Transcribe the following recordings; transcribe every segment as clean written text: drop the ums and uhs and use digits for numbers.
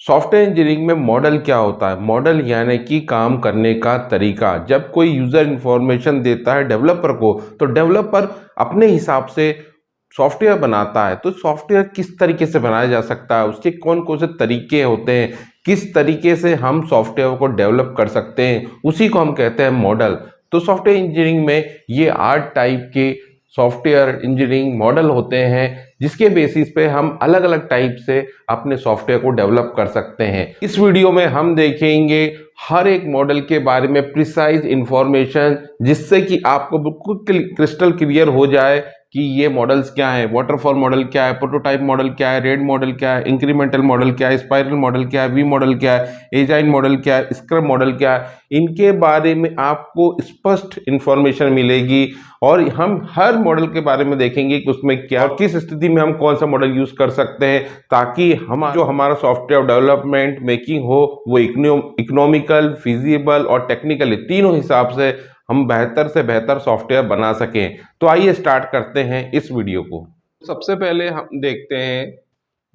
Software engineering में model क्या होता है? मॉडल यानी कि काम करने का तरीका। जब कोई यूज़र इन्फॉर्मेशन देता है डेवलपर को, तो डेवलपर अपने हिसाब से सॉफ्टवेयर बनाता है। तो सॉफ्टवेयर किस तरीके से बनाया जा सकता है, उसके कौन कौन से तरीके होते हैं, किस तरीके से हम सॉफ्टवेयर को डेवलप कर सकते हैं, उसी को हम कहते हैं मॉडल। तो सॉफ्टवेयर इंजीनियरिंग में ये 8 टाइप के सॉफ्टवेयर इंजीनियरिंग मॉडल होते हैं, जिसके बेसिस पे हम अलग अलग टाइप से अपने सॉफ्टवेयर को डेवलप कर सकते हैं। इस वीडियो में हम देखेंगे हर एक मॉडल के बारे में प्रिसाइज इंफॉर्मेशन, जिससे कि आपको बिल्कुल क्रिस्टल क्लियर हो जाए कि ये मॉडल्स क्या है, वाटरफॉल मॉडल क्या है, प्रोटोटाइप मॉडल क्या है, रेड मॉडल क्या है, इंक्रीमेंटल मॉडल क्या है, स्पाइरल मॉडल क्या है, वी मॉडल क्या है, एजाइल मॉडल क्या है, स्क्रम मॉडल क्या है। इनके बारे में आपको स्पष्ट इंफॉर्मेशन मिलेगी और हम हर मॉडल के बारे में देखेंगे कि उसमें क्या और किस स्थिति में हम कौन सा मॉडल यूज कर सकते हैं, ताकि हम जो हमारा सॉफ्टवेयर डेवलपमेंट मेकिंग हो वो इकोनॉमिकल, फिजिबल और टेक्निकली तीनों हिसाब से हम बेहतर से बेहतर सॉफ्टवेयर बना सकें। तो आइए स्टार्ट करते हैं इस वीडियो को। सबसे पहले हम देखते हैं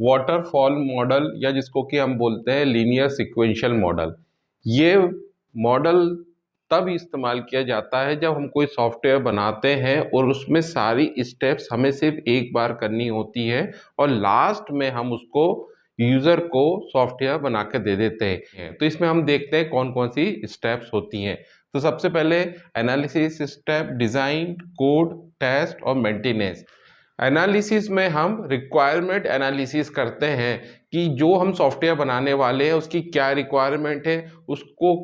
वाटरफॉल मॉडल, या जिसको कि हम बोलते हैं लीनियर सीक्वेंशियल मॉडल। ये मॉडल तब इस्तेमाल किया जाता है जब हम कोई सॉफ्टवेयर बनाते हैं और उसमें सारी स्टेप्स हमें सिर्फ एक बार करनी होती है और लास्ट में हम उसको यूज़र को सॉफ्टवेयर बना के दे देते हैं। तो इसमें हम देखते हैं कौन कौन सी स्टेप्स होती हैं। तो सबसे पहले analysis step, design, code, test और मेंटेनेंस। एनालिसिस में हम रिक्वायरमेंट एनालिसिस करते हैं कि जो हम सॉफ्टवेयर बनाने वाले हैं उसकी क्या रिक्वायरमेंट है, उसको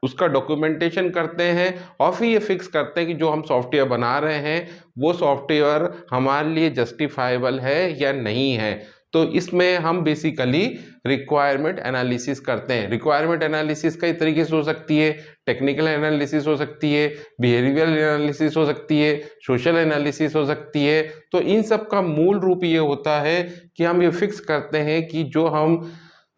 उसका डॉक्यूमेंटेशन करते हैं और फिर ये फिक्स करते हैं कि जो हम सॉफ्टवेयर बना रहे हैं वो सॉफ्टवेयर हमारे लिए जस्टिफाइबल है या नहीं है। तो इसमें हम बेसिकली रिक्वायरमेंट एनालिसिस करते हैं। रिक्वायरमेंट एनालिसिस कई तरीके से हो सकती है, टेक्निकल एनालिसिस हो सकती है, बिहेवियरल एनालिसिस हो सकती है, सोशल एनालिसिस हो सकती है। तो इन सब का मूल रूप ये होता है कि हम ये फिक्स करते हैं कि जो हम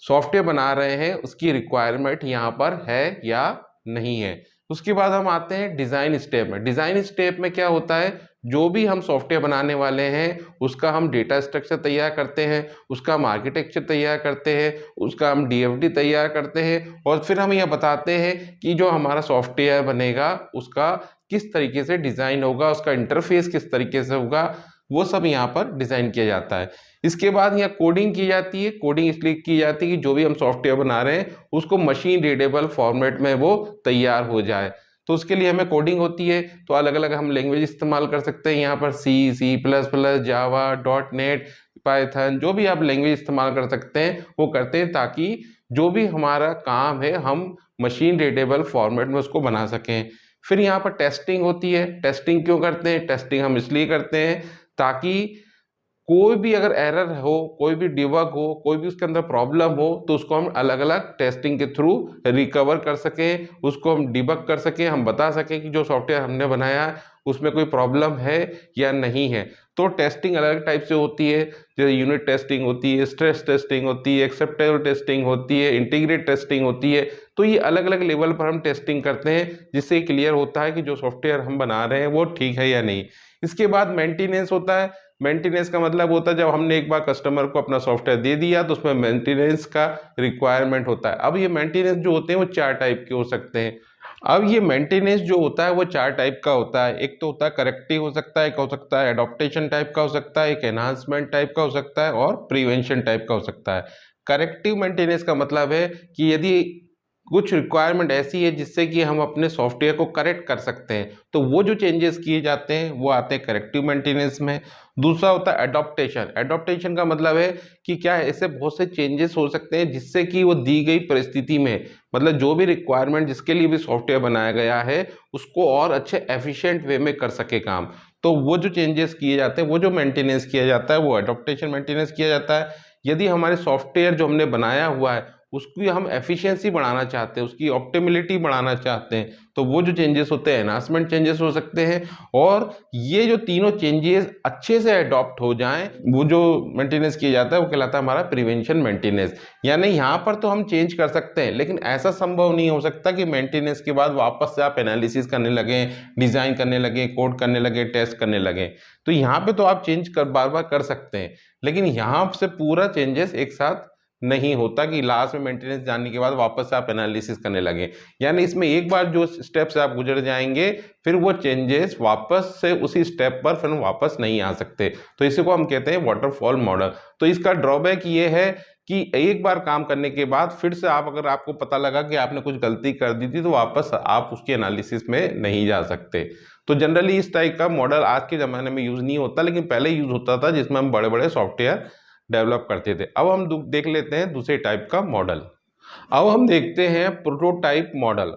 सॉफ्टवेयर बना रहे हैं उसकी रिक्वायरमेंट यहाँ पर है या नहीं है। उसके बाद हम आते हैं डिज़ाइन स्टेप में। डिज़ाइन स्टेप में क्या होता है, जो भी हम सॉफ्टवेयर बनाने वाले हैं उसका हम डेटा स्ट्रक्चर तैयार करते हैं, उसका हम आर्किटेक्चर तैयार करते हैं, उसका हम डीएफडी तैयार करते हैं और फिर हम यह बताते हैं कि जो हमारा सॉफ्टवेयर बनेगा उसका किस तरीके से डिज़ाइन होगा, उसका इंटरफेस किस तरीके से होगा, वो सब यहाँ पर डिज़ाइन किया जाता है। इसके बाद यहाँ कोडिंग की जाती है। कोडिंग इसलिए की जाती है कि जो भी हम सॉफ्टवेयर बना रहे हैं उसको मशीन रीडेबल फॉर्मेट में वो तैयार हो जाए। तो उसके लिए हमें कोडिंग होती है। तो अलग अलग हम लैंग्वेज इस्तेमाल कर सकते हैं यहाँ पर, सी प्लस प्लस, जावा, डॉट नेट, पाइथन, जो भी आप लैंग्वेज इस्तेमाल कर सकते हैं वो करते हैं, ताकि जो भी हमारा काम है हम मशीन रीडेबल फॉर्मेट में उसको बना सकें। फिर यहाँ पर टेस्टिंग होती है। टेस्टिंग क्यों करते हैं? टेस्टिंग हम इसलिए करते हैं ताकि कोई भी अगर एरर हो, कोई भी डिबग हो, कोई भी उसके अंदर प्रॉब्लम हो, तो उसको हम अलग अलग टेस्टिंग के थ्रू रिकवर कर सकें, उसको हम डिबग कर सकें, हम बता सकें कि जो सॉफ्टवेयर हमने बनाया है उसमें कोई प्रॉब्लम है या नहीं है। तो टेस्टिंग अलग अलग टाइप से होती है, जैसे यूनिट टेस्टिंग होती है, स्ट्रेस टेस्टिंग होती है, एक्सेप्टेबल टेस्टिंग होती है, इंटीग्रेट टेस्टिंग होती है। तो ये अलग अलग लेवल पर हम टेस्टिंग करते हैं, जिससे क्लियर होता है कि जो सॉफ्टवेयर हम बना रहे हैं वो ठीक है या नहीं। इसके बाद मेंटेनेंस होता है। मेंटेनेंस का मतलब होता है जब हमने एक बार कस्टमर को अपना सॉफ्टवेयर दे दिया तो उसमें मेंटेनेंस का रिक्वायरमेंट होता है। अब ये मेंटेनेंस जो होते हैं वो 4 टाइप के हो सकते हैं। अब ये मेंटेनेंस जो होता है वो 4 टाइप का होता है। एक तो होता है करेक्टिव हो सकता है, एक हो सकता है एडॉप्टेशन टाइप का हो सकता है, एक एनहांसमेंट टाइप का हो सकता है और प्रिवेंशन टाइप का हो सकता है। करेक्टिव मेंटेनेंस का मतलब है कि यदि कुछ रिक्वायरमेंट ऐसी है जिससे कि हम अपने सॉफ्टवेयर को करेक्ट कर सकते हैं, तो वो जो चेंजेस किए जाते हैं वो आते हैं करेक्टिव मेंटेनेंस में। दूसरा होता है एडॉप्टेशन। एडॉप्टेशन का मतलब है कि क्या ऐसे बहुत से चेंजेस हो सकते हैं जिससे कि वो दी गई परिस्थिति में, मतलब जो भी रिक्वायरमेंट जिसके लिए भी सॉफ्टवेयर बनाया गया है उसको और अच्छे एफिशिएंट वे में कर सके काम। तो वो जो चेंजेस किए जाते हैं, वो जो मेंटेनेंस किया जाता है वो एडॉप्टेशन मेंटेनेंस किया जाता है। यदि हमारे सॉफ्टवेयर जो हमने बनाया हुआ है उसकी हम एफिशिएंसी बढ़ाना चाहते हैं, उसकी ऑप्टिमिलिटी बढ़ाना चाहते हैं, तो वो जो चेंजेस होते हैं एनहांसमेंट चेंजेस हो सकते हैं। और ये जो तीनों चेंजेस अच्छे से अडॉप्ट हो जाएं, वो जो मेंटेनेंस किया जाता है वो कहलाता है हमारा प्रिवेंशन मेंटेनेंस। यानी यहाँ पर तो हम चेंज कर सकते हैं, लेकिन ऐसा संभव नहीं हो सकता कि मेंटेनेंस के बाद वापस से आप एनालिसिस करने लगें, डिज़ाइन करने लगें, कोड करने लगें, टेस्ट करने लगें। तो यहाँ पे तो आप चेंज कर बार बार कर सकते हैं, लेकिन यहाँ से पूरा चेंजेस एक साथ नहीं होता कि लास्ट में मेंटेनेंस जाने के बाद वापस से आप एनालिसिस करने लगे। यानी इसमें एक बार जो स्टेप से आप गुजर जाएंगे फिर वो चेंजेस वापस से उसी स्टेप पर फिर वापस नहीं आ सकते। तो इसी को हम कहते हैं वाटरफॉल मॉडल। तो इसका ड्रॉबैक ये है कि एक बार काम करने के बाद फिर से आप, अगर आपको पता लगा कि आपने कुछ गलती कर दी थी, तो वापस आप उसके एनालिसिस में नहीं जा सकते। तो जनरली इस टाइप का मॉडल आज के ज़माने में यूज़ नहीं होता, लेकिन पहले यूज़ होता था, जिसमें हम बड़े बड़े सॉफ्टवेयर डेवलप करते थे। अब हम देख लेते हैं दूसरे टाइप का मॉडल। अब हम देखते हैं प्रोटोटाइप मॉडल।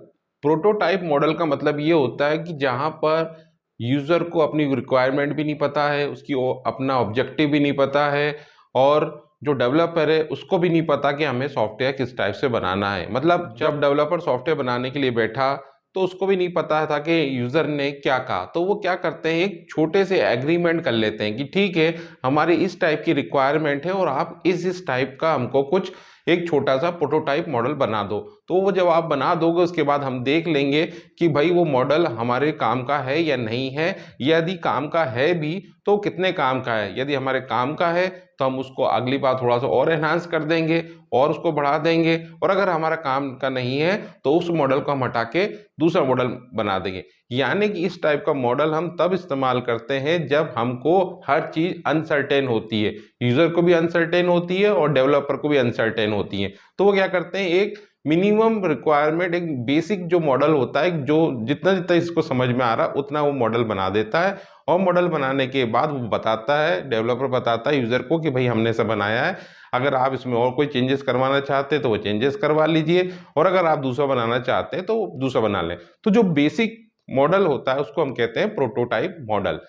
प्रोटोटाइप मॉडल का मतलब ये होता है कि जहाँ पर यूज़र को अपनी रिक्वायरमेंट भी नहीं पता है, उसकी अपना ऑब्जेक्टिव भी नहीं पता है, और जो डेवलपर है उसको भी नहीं पता कि हमें सॉफ्टवेयर किस टाइप से बनाना है। मतलब जब डेवलपर सॉफ्टवेयर बनाने के लिए बैठा तो उसको भी नहीं पता था कि यूज़र ने क्या कहा। तो वो क्या करते हैं, एक छोटे से एग्रीमेंट कर लेते हैं कि ठीक है, हमारी इस टाइप की रिक्वायरमेंट है और आप इस टाइप का हमको कुछ एक छोटा सा प्रोटोटाइप मॉडल बना दो। तो वो जब आप बना दोगे उसके बाद हम देख लेंगे कि भाई वो मॉडल हमारे काम का है या नहीं है। यदि काम का है भी तो कितने काम का है। यदि हमारे काम का है तो हम उसको अगली बार थोड़ा सा और एनहांस कर देंगे और उसको बढ़ा देंगे, और अगर हमारा काम का नहीं है तो उस मॉडल को हम हटा के दूसरा मॉडल बना देंगे। यानी कि इस टाइप का मॉडल हम तब इस्तेमाल करते हैं जब हमको हर चीज़ अनसर्टेन होती है, यूज़र को भी अनसर्टेन होती है और डेवलपर को भी अनसर्टेन होती है। तो वो क्या करते हैं, एक मिनिमम रिक्वायरमेंट, एक बेसिक जो मॉडल होता है, जो जितना जितना इसको समझ में आ रहा उतना वो मॉडल बना देता है, और मॉडल बनाने के बाद वो बताता है, डेवलपर बताता है यूज़र को कि भाई हमने ऐसा बनाया है, अगर आप इसमें और कोई चेंजेस करवाना चाहते हैं तो वो चेंजेस करवा लीजिए, और अगर आप दूसरा बनाना चाहते हैं तो दूसरा बना लें। तो जो बेसिक मॉडल होता है उसको हम कहते हैं प्रोटोटाइप मॉडल।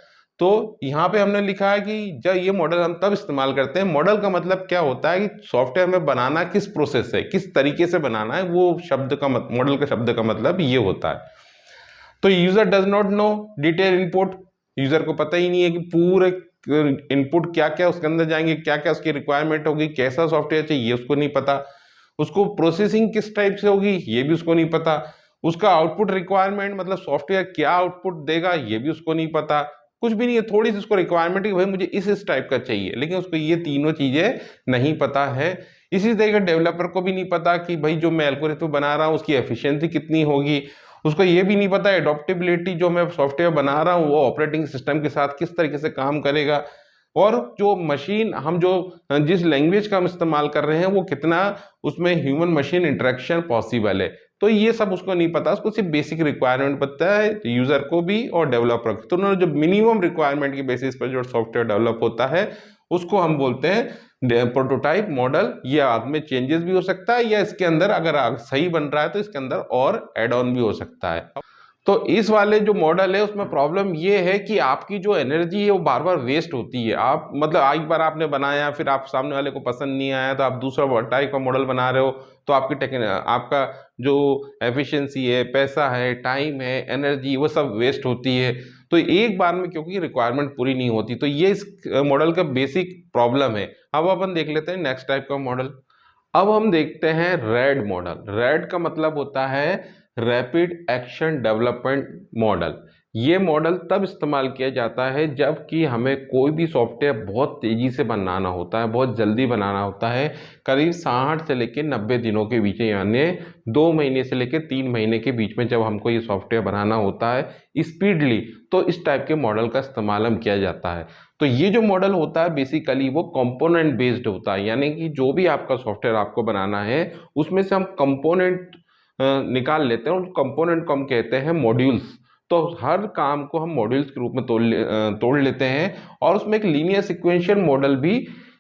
तो यहाँ पे हमने लिखा है कि जब ये मॉडल हम तब इस्तेमाल करते हैं, मॉडल का मतलब क्या होता है कि सॉफ्टवेयर में बनाना किस प्रोसेस से, किस तरीके से बनाना है, वो शब्द का मॉडल का शब्द का मतलब ये होता है। तो user does not know detail input, user को पता ही नहीं है कि पूरे इनपुट क्या क्या उसके अंदर जाएंगे, क्या क्या उसकी रिक्वायरमेंट होगी, कैसा सॉफ्टवेयर चाहिए उसको नहीं पता, उसको प्रोसेसिंग किस टाइप से होगी ये भी उसको नहीं पता, उसका आउटपुट रिक्वायरमेंट मतलब सॉफ्टवेयर क्या आउटपुट देगा ये भी उसको नहीं पता, कुछ भी नहीं है। थोड़ी सी उसको रिक्वायरमेंट है कि भाई मुझे इस टाइप का चाहिए, लेकिन उसको ये तीनों चीजें नहीं पता है। इसी तरह डेवलपर को भी नहीं पता कि भाई जो मैं एल्गोरिथम बना रहा हूँ उसकी एफिशिएंसी कितनी होगी, उसको ये भी नहीं पता एडॉप्टेबिलिटी जो मैं सॉफ्टवेयर बना रहा हूँ वो ऑपरेटिंग सिस्टम के साथ किस तरीके से काम करेगा, और जो मशीन हम जो जिस लैंग्वेज का हम इस्तेमाल कर रहे हैं वो कितना उसमें ह्यूमन मशीन इंटरेक्शन पॉसिबल है। तो ये सब उसको नहीं पता, उसको सिर्फ बेसिक रिक्वायरमेंट पता है, यूजर को भी और डेवलपर को। तो उन्होंने जो मिनिमम रिक्वायरमेंट की बेसिस पर जो सॉफ्टवेयर डेवलप होता है उसको हम बोलते हैं प्रोटोटाइप मॉडल। ये आग में चेंजेस भी हो सकता है, या इसके अंदर अगर आग सही बन रहा है तो इसके अंदर और एड ऑन भी हो सकता है। तो इस वाले जो मॉडल है उसमें प्रॉब्लम ये है कि आपकी जो एनर्जी है वो बार बार वेस्ट होती है। आप मतलब एक बार आपने बनाया, फिर आप सामने वाले को पसंद नहीं आया तो आप दूसरा टाइप का मॉडल बना रहे हो, तो आपका जो एफिशिएंसी है, पैसा है, टाइम है, एनर्जी, वो सब वेस्ट होती है। तो एक बार में क्योंकि रिक्वायरमेंट पूरी नहीं होती, तो ये इस मॉडल का बेसिक प्रॉब्लम है। अब अपन देख लेते हैं नेक्स्ट टाइप का मॉडल। अब हम देखते हैं रैड मॉडल। रैड का मतलब होता है रैपिड एक्शन डेवलपमेंट मॉडल। ये मॉडल तब इस्तेमाल किया जाता है जबकि हमें कोई भी सॉफ्टवेयर बहुत तेज़ी से बनाना होता है, बहुत जल्दी बनाना होता है, करीब 60 से लेकर 90 दिनों के बीच में, यानी 2 महीने से लेकर 3 महीने के बीच में जब हमको ये सॉफ्टवेयर बनाना होता है स्पीडली, तो इस टाइप के मॉडल का इस्तेमाल हम किया जाता है। तो ये जो मॉडल होता है बेसिकली वो कंपोनेंट बेस्ड होता है, यानी कि जो भी आपका सॉफ्टवेयर आपको बनाना है उसमें से हम कंपोनेंट निकाल लेते हैं, उन कंपोनेंट को हम कहते हैं मॉड्यूल्स। तो हर काम को हम मॉड्यूल्स के रूप में तोड़ लेते हैं, और उसमें एक लीनियर सिक्वेंशियल मॉडल भी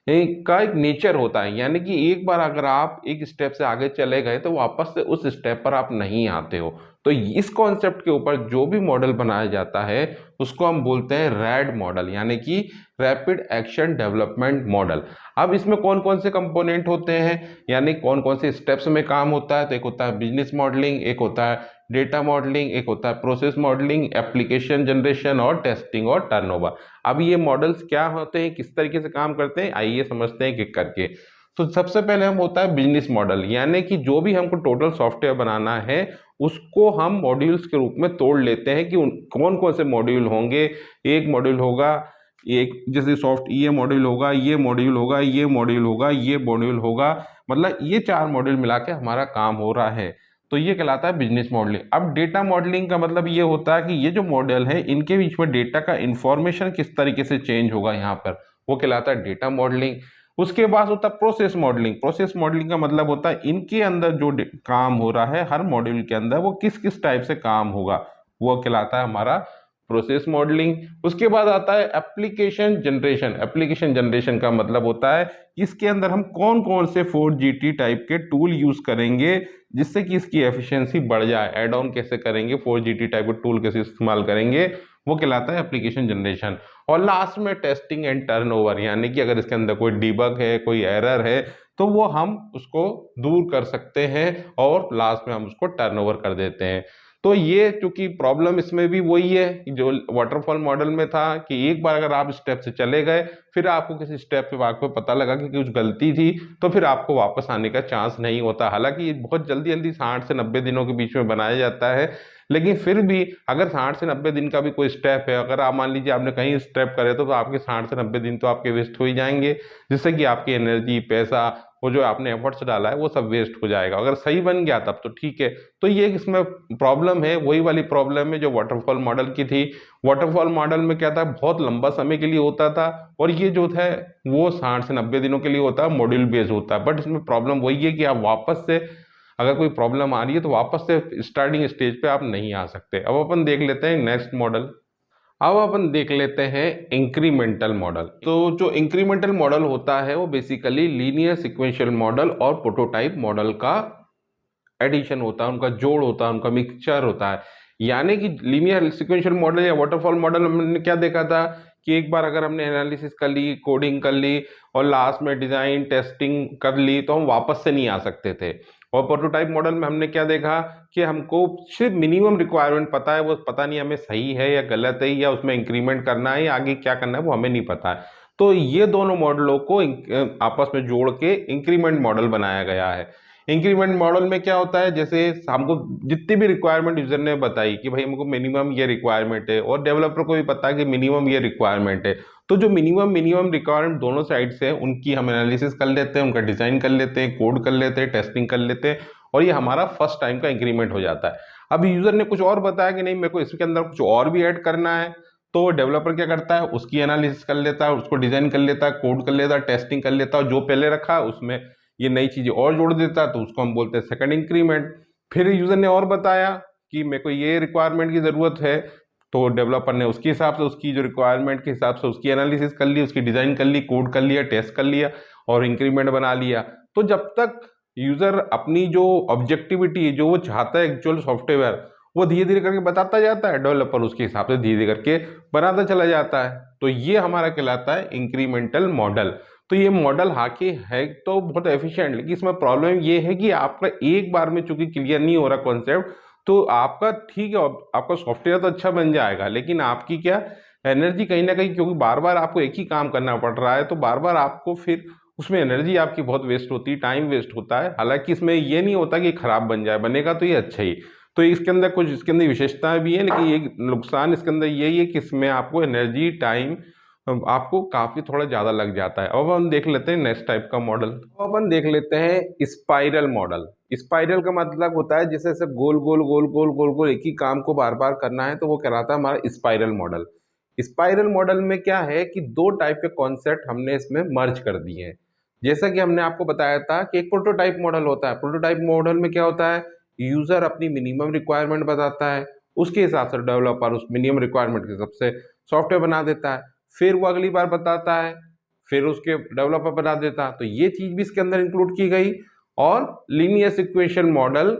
का एक नेचर होता है, यानी कि एक बार अगर आप एक स्टेप से आगे चले गए तो वापस से उस स्टेप पर आप नहीं आते हो। तो इस कॉन्सेप्ट के ऊपर जो भी मॉडल बनाया जाता है उसको हम बोलते हैं रैड मॉडल, यानी कि रैपिड एक्शन डेवलपमेंट मॉडल। अब इसमें कौन कौन से कंपोनेंट होते हैं, यानी कौन कौन से स्टेप्स में काम होता है, तो एक होता है बिजनेस मॉडलिंग, एक होता है डेटा मॉडलिंग, एक होता है प्रोसेस मॉडलिंग, एप्लीकेशन जनरेशन और टेस्टिंग और टर्नओवर। अब ये मॉडल्स क्या होते हैं, किस तरीके से काम करते हैं, आइए समझते हैं एक करके। तो सबसे पहले हम होता है बिजनेस मॉडल, यानी कि जो भी हमको टोटल सॉफ्टवेयर बनाना है उसको हम मॉड्यूल्स के रूप में तोड़ लेते हैं कि कौन कौन से मॉड्यूल होंगे। एक मॉड्यूल होगा, एक जैसे ये मॉड्यूल होगा, ये मॉड्यूल होगा, ये मॉड्यूल होगा, ये मॉड्यूल होगा, मतलब ये 4 मॉड्यूल मिला के हमारा काम हो रहा है। तो ये कहलाता है बिजनेस मॉडलिंग। अब डेटा मॉडलिंग का मतलब ये होता है कि ये जो मॉडल है इनके बीच में डेटा का इंफॉर्मेशन किस तरीके से चेंज होगा यहाँ पर, वो कहलाता है डेटा मॉडलिंग। उसके बाद होता है प्रोसेस मॉडलिंग। प्रोसेस मॉडलिंग का मतलब होता है इनके अंदर जो काम हो रहा है हर मॉड्यूल के अंदर वो किस किस टाइप से काम होगा, वो कहलाता है हमारा प्रोसेस मॉडलिंग। उसके बाद आता है एप्लीकेशन जनरेशन। एप्लीकेशन जनरेशन का मतलब होता है इसके अंदर हम कौन कौन से 4GT टाइप के टूल यूज करेंगे जिससे कि इसकी एफिशिएंसी बढ़ जाए, एड ऑन कैसे करेंगे, 4GT टाइप के टूल कैसे इस्तेमाल करेंगे, वो कहलाता है एप्लीकेशन जनरेशन। और लास्ट में टेस्टिंग एंड टर्नओवर, यानी कि अगर इसके अंदर कोई डिबग है, कोई एरर है, तो वो हम उसको दूर कर सकते हैं और लास्ट में हम उसको टर्नओवर कर देते हैं। तो ये चूंकि प्रॉब्लम इसमें भी वही है जो वाटरफॉल मॉडल में था कि एक बार अगर आप स्टेप से चले गए, फिर आपको किसी स्टेप पे आपको पता लगा कि कुछ गलती थी, तो फिर आपको वापस आने का चांस नहीं होता। हालांकि ये बहुत जल्दी जल्दी 60 से 90 दिनों के बीच में बनाया जाता है, लेकिन फिर भी अगर 60 से 90 दिन का भी कोई स्टेप है, अगर आप मान लीजिए आपने कहीं स्टेप करे तो आपके 60 से 90 दिन तो आपके वेस्ट हो ही जाएंगे, जिससे कि आपकी एनर्जी, पैसा, वो जो आपने एफर्ट्स डाला है वो सब वेस्ट हो जाएगा। अगर सही बन गया तब तो ठीक है। तो ये इसमें प्रॉब्लम है, वही वाली प्रॉब्लम है जो वाटरफॉल मॉडल की थी। वाटरफॉल मॉडल में क्या था, बहुत लंबा समय के लिए होता था, और ये जो है वो 60 से 90 दिनों के लिए होता है, मॉड्यूल बेस्ड होता है। बट इसमें प्रॉब्लम वही है कि आप वापस से अगर कोई प्रॉब्लम आ रही है तो वापस से स्टार्टिंग स्टेज पे आप नहीं आ सकते। अब अपन देख लेते हैं नेक्स्ट मॉडल। अब अपन देख लेते हैं इंक्रीमेंटल मॉडल। तो जो इंक्रीमेंटल मॉडल होता है वो बेसिकली लीनियर सीक्वेंशियल मॉडल और प्रोटोटाइप मॉडल का एडिशन होता है, उनका जोड़ होता है, उनका मिक्सचर होता है। यानी कि लीनियर सीक्वेंशियल मॉडल या वाटरफॉल मॉडल हमने क्या देखा था कि एक बार अगर हमने एनालिसिस कर ली, कोडिंग कर ली और लास्ट में डिजाइन टेस्टिंग कर ली तो हम वापस से नहीं आ सकते थे। और प्रोटोटाइप मॉडल में हमने क्या देखा कि हमको सिर्फ मिनिमम रिक्वायरमेंट पता है, वो पता नहीं हमें सही है या गलत है या उसमें इंक्रीमेंट करना है या आगे क्या करना है वो हमें नहीं पता है। तो ये दोनों मॉडलों को आपस में जोड़ के इंक्रीमेंट मॉडल बनाया गया है। इंक्रीमेंट मॉडल में क्या होता है, जैसे हमको जितनी भी रिक्वायरमेंट यूजर ने बताई कि भाई हमको मिनिमम ये रिक्वायरमेंट है, और डेवलपर को भी पता है कि मिनिमम ये रिक्वायरमेंट है, तो जो मिनिमम रिक्वायरमेंट दोनों साइड से है उनकी हम एनालिसिस कर लेते हैं, उनका डिजाइन कर लेते हैं, कोड कर लेते हैं, टेस्टिंग कर लेते हैं, और ये हमारा फर्स्ट टाइम का इंक्रीमेंट हो जाता है। अब यूजर ने कुछ और बताया कि नहीं मेरे को इसके अंदर कुछ और भी ऐड करना है, तो डेवलपर क्या करता है, उसकी एनालिसिस कर लेता है, उसको डिजाइन कर लेता है, कोड कर लेता है, टेस्टिंग कर लेता है, जो पहले रखा है उसमें ये नई चीजें और जोड़ देता है, तो उसको हम बोलते हैं सेकंड इंक्रीमेंट। फिर यूजर ने और बताया कि मेरे को ये रिक्वायरमेंट की जरूरत है, तो डेवलपर ने उसके हिसाब से उसकी जो रिक्वायरमेंट के हिसाब से उसकी एनालिसिस कर ली, उसकी डिजाइन कर ली, कोड कर लिया, टेस्ट कर लिया और इंक्रीमेंट बना लिया। तो जब तक यूजर अपनी जो ऑब्जेक्टिविटी जो वो चाहता है एक्चुअल सॉफ्टवेयर वो धीरे धीरे करके बताता जाता है, डेवलपर उसके हिसाब से धीरे धीरे करके बनाता चला जाता है। तो ये हमारा कहलाता है इंक्रीमेंटल मॉडल। तो ये मॉडल हालांकि है तो बहुत एफिशिएंट, लेकिन इसमें प्रॉब्लम ये है कि आपका एक बार में चूंकि क्लियर नहीं हो रहा कॉन्सेप्ट, तो आपका ठीक है आपका सॉफ्टवेयर तो अच्छा बन जाएगा, लेकिन आपकी क्या एनर्जी कहीं ना कहीं, क्योंकि बार बार आपको एक ही काम करना पड़ रहा है, तो बार बार आपको फिर उसमें एनर्जी आपकी बहुत वेस्ट होती है, टाइम वेस्ट होता है। हालांकि इसमें ये नहीं होता कि खराब बन जाए, बनेगा तो ये अच्छा ही। तो इसके अंदर कुछ इसके अंदर विशेषताएं भी है, लेकिन ये नुकसान इसके अंदर यही है कि इसमें आपको एनर्जी, टाइम आपको काफी थोड़ा ज्यादा लग जाता है। अब हम देख लेते हैं नेक्स्ट टाइप का मॉडल। अब अपन देख लेते हैं स्पाइरल मॉडल। स्पाइरल का मतलब होता है जैसे जैसे गोल गोल गोल गोल गोल गोल एक ही काम को बार बार करना है, तो वो कहलाता है हमारा स्पाइरल मॉडल। स्पाइरल मॉडल में क्या है कि दो टाइप के कॉन्सेप्ट हमने इसमें मर्ज कर दिए हैं। जैसा कि हमने आपको बताया था कि एक प्रोटोटाइप मॉडल होता है। प्रोटोटाइप मॉडल में क्या होता है, यूजर अपनी मिनिमम रिक्वायरमेंट बताता है, उसके हिसाब से डेवलपर उस मिनिमम रिक्वायरमेंट के हिसाब से सॉफ्टवेयर बना देता है, फिर वो अगली बार बताता है, फिर उसके डेवलपर बना देता है। तो ये चीज भी इसके अंदर इंक्लूड की गई। और लीनियर सीक्वेंशियल मॉडल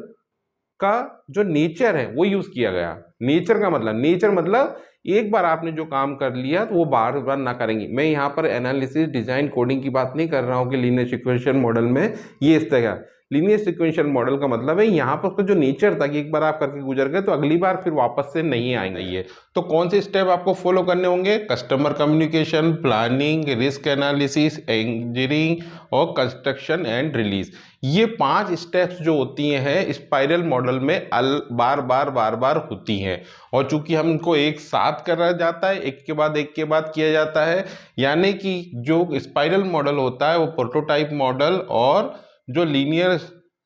का जो नेचर है वो यूज किया गया। नेचर मतलब एक बार आपने जो काम कर लिया तो वो बार बार ना करेंगे। मैं यहाँ पर एनालिसिस, डिजाइन, कोडिंग की बात नहीं कर रहा हूँ कि लीनियर सीक्वेंशियल मॉडल में ये इस तरह। लीनियर सीक्वेंशियल मॉडल का मतलब है यहाँ पर उसका जो नेचर था कि एक बार आप करके गुजर गए तो अगली बार फिर वापस से नहीं आएंगे। ये तो कौन से स्टेप आपको फॉलो करने होंगे, customer communication, planning, risk analysis, engineering और कंस्ट्रक्शन एंड रिलीज। ये 5 स्टेप्स जो होती हैं स्पाइरल मॉडल में बार बार होती हैं। और चूंकि हम इनको एक साथ करा जाता है, एक के बाद किया जाता है, यानी कि जो स्पाइरल मॉडल होता है वो प्रोटोटाइप मॉडल और जो लीनियर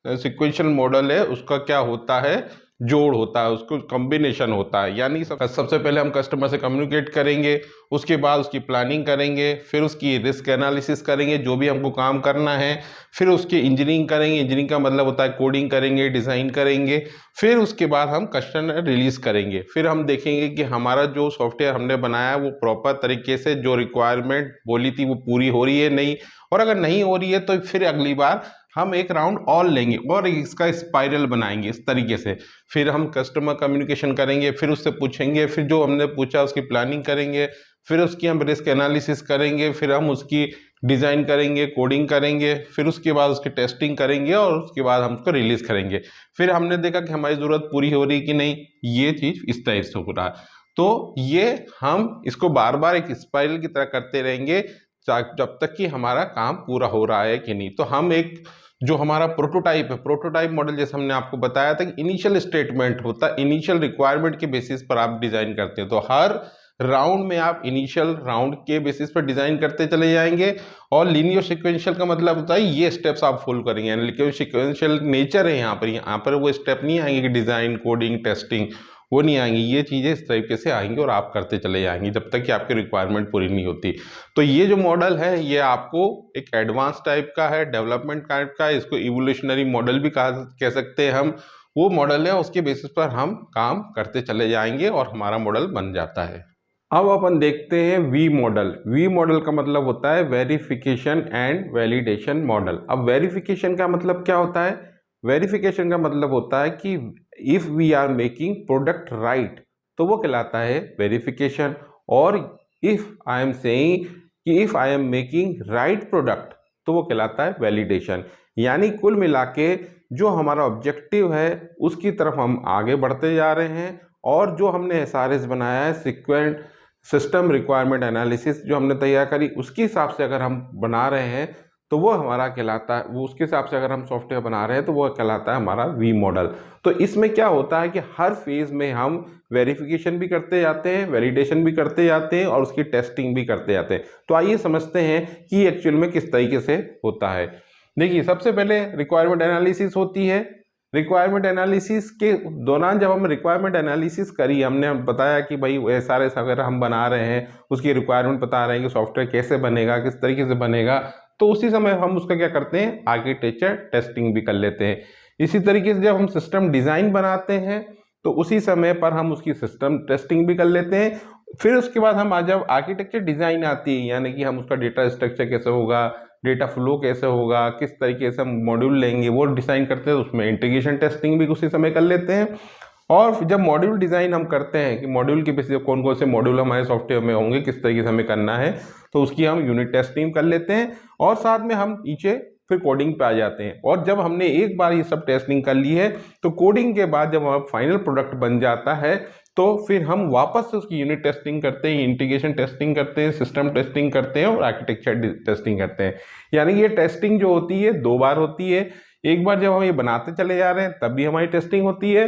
सिक्वेंशियल मॉडल है उसका क्या होता है, जोड़ होता है, उसको कॉम्बिनेशन होता है। यानी सबसे पहले हम कस्टमर से कम्युनिकेट करेंगे, उसके बाद उसकी प्लानिंग करेंगे, फिर उसकी रिस्क एनालिसिस करेंगे जो भी हमको काम करना है, फिर उसकी इंजीनियरिंग करेंगे। इंजीनियरिंग का मतलब होता है कोडिंग करेंगे, डिज़ाइन करेंगे, फिर उसके बाद हम कस्टमर रिलीज करेंगे। फिर हम देखेंगे कि हमारा जो सॉफ्टवेयर हमने बनाया है वो प्रॉपर तरीके से जो रिक्वायरमेंट बोली थी वो पूरी हो रही है नहीं, और अगर नहीं हो रही है तो फिर अगली बार हम एक राउंड और लेंगे और इसका स्पाइरल बनाएंगे इस तरीके से। फिर हम कस्टमर कम्युनिकेशन करेंगे, फिर उससे पूछेंगे, फिर जो हमने पूछा उसकी प्लानिंग करेंगे, फिर उसकी हम रिस्क एनालिसिस करेंगे, फिर हम उसकी डिज़ाइन करेंगे, कोडिंग करेंगे, फिर उसके बाद उसकी टेस्टिंग करेंगे और उसके बाद हम उसको रिलीज़ करेंगे। फिर हमने देखा कि हमारी ज़रूरत पूरी हो रही कि नहीं, ये चीज़ इस टाइप से हो रहा है। तो ये हम इसको बार बार एक स्पाइरल की तरह करते रहेंगे जब तक कि हमारा काम पूरा हो रहा है कि नहीं। तो हम एक जो हमारा प्रोटोटाइप है, प्रोटोटाइप मॉडल जैसे हमने आपको बताया था कि इनिशियल स्टेटमेंट होता है, इनिशियल रिक्वायरमेंट के बेसिस पर आप डिज़ाइन करते हैं। तो हर राउंड में आप इनिशियल राउंड के बेसिस पर डिज़ाइन करते चले जाएंगे, और लीनियर सिक्वेंशियल का मतलब होता है ये स्टेप्स आप फॉलो करेंगे। यानी सिक्वेंशियल नेचर है यहाँ पर वो स्टेप नहीं आएंगे कि डिज़ाइन, कोडिंग, टेस्टिंग, वो नहीं आएंगी। ये चीज़ें इस तरीके से आएंगी और आप करते चले जाएंगे जब तक कि आपकी रिक्वायरमेंट पूरी नहीं होती। तो ये जो मॉडल है ये आपको एक एडवांस टाइप का है, डेवलपमेंट टाइप का है, इसको इवोल्यूशनरी मॉडल भी कह सकते हैं हम। वो मॉडल है, उसके बेसिस पर हम काम करते चले जाएंगे और हमारा मॉडल बन जाता है। अब अपन देखते हैं वी मॉडल। वी मॉडल का मतलब होता है वेरिफिकेशन एंड वैलिडेशन मॉडल। अब वेरिफिकेशन का मतलब क्या होता है? वेरिफिकेशन का मतलब होता है कि if we are making product right तो वो कहलाता है वेरिफिकेशन, और इफ़ आई एम सेइंग कि if I am making right product तो वो कहलाता है वैलिडेशन। यानी कुल मिला के जो हमारा ऑब्जेक्टिव है उसकी तरफ हम आगे बढ़ते जा रहे हैं, और जो हमने SRS बनाया है, सिक्वेंट सिस्टम रिक्वायरमेंट एनालिसिस जो हमने तैयार करी, उसके हिसाब से अगर हम बना रहे हैं तो वो हमारा कहलाता है, वो उसके हिसाब से अगर हम सॉफ्टवेयर बना रहे हैं तो वो कहलाता है हमारा वी मॉडल। तो इसमें क्या होता है कि हर फेज़ में हम वेरिफिकेशन भी करते जाते हैं, वैलिडेशन भी करते जाते हैं और उसकी टेस्टिंग भी करते जाते हैं। तो आइए समझते हैं कि एक्चुअल में किस तरीके से होता है। देखिए, सबसे पहले रिक्वायरमेंट एनालिसिस होती है। रिक्वायरमेंट एनालिसिस के दौरान जब हम रिक्वायरमेंट एनालिसिस करी, हमने बताया कि भाई SRS अगर हम बना रहे हैं, उसकी रिक्वायरमेंट बता रहे हैं कि सॉफ्टवेयर कैसे बनेगा, किस तरीके से बनेगा, तो उसी समय हम उसका क्या करते हैं, आर्किटेक्चर टेस्टिंग भी कर लेते हैं। इसी तरीके से जब हम सिस्टम डिज़ाइन बनाते हैं तो उसी समय पर हम उसकी सिस्टम टेस्टिंग भी कर लेते हैं। फिर उसके बाद हम जब आर्किटेक्चर डिज़ाइन आती है, यानी कि हम उसका डेटा स्ट्रक्चर कैसे होगा, डेटा फ्लो कैसे होगा, किस तरीके से हम मॉड्यूल लेंगे वो डिज़ाइन करते हैं, उसमें इंटीग्रेशन टेस्टिंग भी उसी समय कर लेते हैं। और जब मॉड्यूल डिज़ाइन हम करते हैं कि मॉड्यूल के बेसिस पे कौन कौन से मॉड्यूल हमारे सॉफ्टवेयर में होंगे, किस तरीके से हमें करना है, तो उसकी हम यूनिट टेस्टिंग कर लेते हैं, और साथ में हम नीचे फिर कोडिंग पे आ जाते हैं। और जब हमने एक बार ये सब टेस्टिंग कर ली है तो कोडिंग के बाद जब हमारा फाइनल प्रोडक्ट बन जाता है तो फिर हम वापस से उसकी यूनिट टेस्टिंग करते हैं, इंटीग्रेशन टेस्टिंग करते हैं, सिस्टम टेस्टिंग करते हैं और आर्किटेक्चर टेस्टिंग करते हैं। यानी ये टेस्टिंग जो होती है 2 बार होती है। एक बार जब हम ये बनाते चले जा रहे हैं तब भी हमारी टेस्टिंग होती है,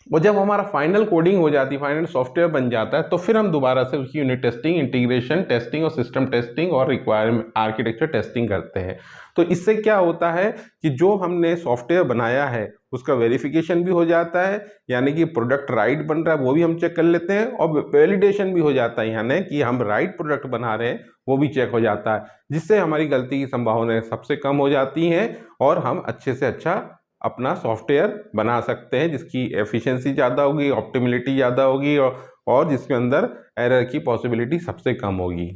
और जब हमारा फाइनल कोडिंग हो जाती है, फाइनल सॉफ्टवेयर बन जाता है, तो फिर हम दोबारा से उसकी यूनिट टेस्टिंग, इंटीग्रेशन टेस्टिंग और सिस्टम टेस्टिंग और रिक्वायरमेंट आर्किटेक्चर टेस्टिंग करते हैं। तो इससे क्या होता है कि जो हमने सॉफ्टवेयर बनाया है उसका वेरिफिकेशन भी हो जाता है, यानी कि प्रोडक्ट राइट बन रहा है वो भी हम चेक कर लेते हैं, और वैलिडेशन भी हो जाता है, यानी कि हम राइट प्रोडक्ट बना रहे हैं वो भी चेक हो जाता है, जिससे हमारी गलती की संभावनाएं सबसे कम हो जाती हैं और हम अच्छे से अच्छा अपना सॉफ्टवेयर बना सकते हैं, जिसकी एफिशिएंसी ज़्यादा होगी, ऑप्टिमिलिटी ज़्यादा होगी, और जिसके अंदर एरर की पॉसिबिलिटी सबसे कम होगी।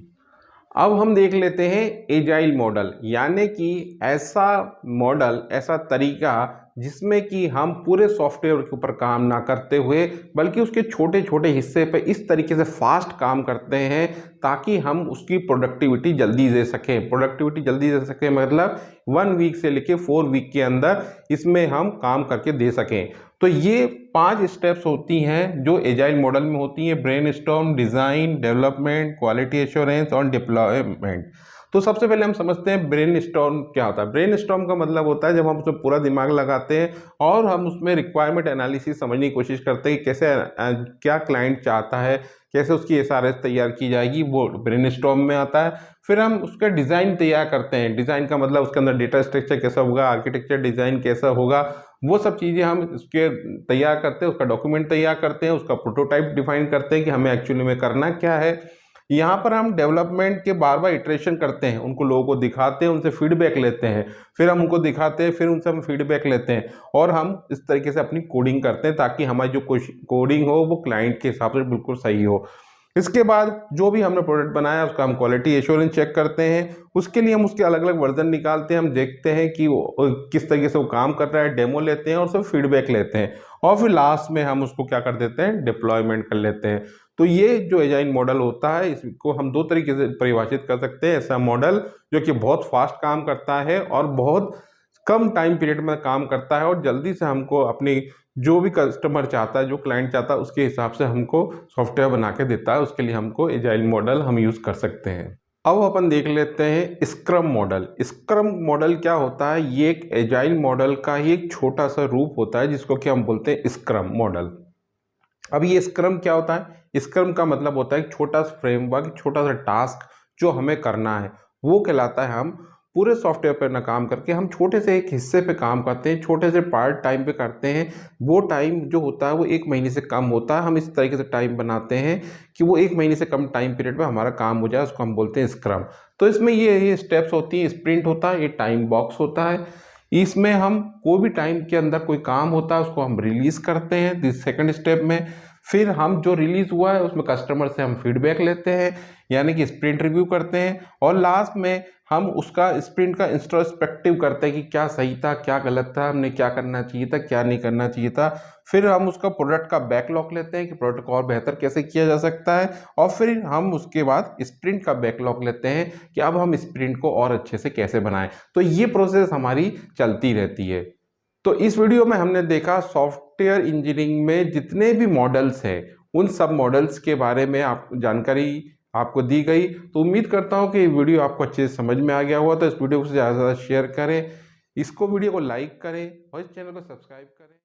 अब हम देख लेते हैं एजाइल मॉडल, यानी कि ऐसा मॉडल, ऐसा तरीका जिसमें कि हम पूरे सॉफ्टवेयर के ऊपर काम ना करते हुए बल्कि उसके छोटे छोटे हिस्से पे इस तरीके से फास्ट काम करते हैं ताकि हम उसकी प्रोडक्टिविटी जल्दी दे सकें। प्रोडक्टिविटी जल्दी दे सकें मतलब 1 वीक से लेके 4 वीक के अंदर इसमें हम काम करके दे सकें। तो ये 5 स्टेप्स होती हैं जो एजाइल मॉडल में होती हैं: brainstorm, design, development, quality assurance और डिप्लॉयमेंट। तो सबसे पहले हम समझते हैं ब्रेनस्टॉर्म क्या होता है। ब्रेनस्टॉर्म का मतलब होता है जब हम उसमें पूरा दिमाग लगाते हैं और हम उसमें रिक्वायरमेंट एनालिसिस समझने की कोशिश करते हैं कि कैसे क्या क्लाइंट चाहता है, कैसे उसकी एसआरएस तैयार की जाएगी, वो ब्रेनस्टॉर्म में आता है। फिर हम उसका डिज़ाइन तैयार करते हैं। डिज़ाइन का मतलब उसके अंदर डेटा स्ट्रक्चर कैसा होगा, आर्किटेक्चर डिज़ाइन कैसा होगा, वो सब चीज़ें हम उसके तैयार करते हैं, उसका डॉक्यूमेंट तैयार करते हैं, उसका प्रोटोटाइप डिफाइन करते हैं कि हमें एक्चुअली में करना क्या है। यहाँ पर हम डेवलपमेंट के बार बार इटरेशन करते हैं, उनको लोगों को दिखाते हैं, उनसे फीडबैक लेते हैं, फिर हम उनको दिखाते हैं, फिर उनसे हम फीडबैक लेते हैं और हम इस तरीके से अपनी कोडिंग करते हैं ताकि हमारी जो कोडिंग हो वो क्लाइंट के हिसाब से बिल्कुल सही हो। इसके बाद जो भी हमने प्रोडक्ट बनाया उसका हम क्वालिटी एश्योरेंस चेक करते हैं। उसके लिए हम उसके अलग अलग वर्जन निकालते हैं, हम देखते हैं कि वो किस तरीके से वो काम कर रहा है, डेमो लेते हैं और सब फीडबैक लेते हैं और फिर लास्ट में हम उसको क्या कर देते हैं, डिप्लॉयमेंट कर लेते हैं। तो ये जो एजाइल मॉडल होता है इसको हम दो तरीके से परिभाषित कर सकते हैं। ऐसा मॉडल जो कि बहुत फास्ट काम करता है और बहुत कम टाइम पीरियड में काम करता है और जल्दी से हमको अपनी जो भी कस्टमर चाहता है, जो क्लाइंट चाहता है उसके हिसाब से हमको सॉफ्टवेयर बना के देता है। उसके लिए हमको एजाइल मॉडल हम यूज़ कर सकते हैं। अब अपन देख लेते हैं स्क्रम मॉडल। स्क्रम मॉडल क्या होता है, ये एक एजाइल मॉडल का ही एक छोटा सा रूप होता है जिसको कि हम बोलते हैं स्क्रम मॉडल। अब ये स्क्रम क्या होता है, स्क्रम का मतलब होता है एक छोटा सा फ्रेमवर्क, छोटा सा टास्क जो हमें करना है वो कहलाता है। हम पूरे सॉफ्टवेयर पर ना काम करके हम छोटे से एक हिस्से पे काम करते हैं, छोटे से पार्ट टाइम पे करते हैं। वो टाइम जो होता है वो 1 महीने से कम होता है। हम इस तरीके से टाइम बनाते हैं कि वो 1 महीने से कम टाइम पीरियड में हमारा काम हो जाए, उसको हम बोलते हैं स्क्रम। तो इसमें ये स्टेप्स होती हैं, स्प्रिंट होता है, ये टाइम बॉक्स होता है। इसमें हम कोई भी टाइम के अंदर कोई काम होता है उसको हम रिलीज करते हैं सेकंड स्टेप में। फिर हम जो रिलीज हुआ है उसमें कस्टमर से हम फीडबैक लेते हैं, यानी कि स्प्रिंट रिव्यू करते हैं और लास्ट में हम उसका स्प्रिंट का इंट्रोस्पेक्टिव करते हैं कि क्या सही था, क्या गलत था, हमने क्या करना चाहिए था, क्या नहीं करना चाहिए था। फिर हम उसका प्रोडक्ट का बैकलॉग लेते हैं कि प्रोडक्ट को और बेहतर कैसे किया जा सकता है और फिर हम उसके बाद स्प्रिंट का बैकलॉग लेते हैं कि अब हम स्प्रिंट को और अच्छे से कैसे बनाएं। तो ये प्रोसेस हमारी चलती रहती है। तो इस वीडियो में हमने देखा सॉफ्टवेयर इंजीनियरिंग में जितने भी मॉडल्स हैं उन सब मॉडल्स के बारे में आप जानकारी आपको दी गई। तो उम्मीद करता हूँ कि ये वीडियो आपको अच्छे से समझ में आ गया हुआ। तो इस वीडियो को ज़्यादा से ज़्यादा शेयर करें, इसको वीडियो को लाइक करें और इस चैनल को सब्सक्राइब करें।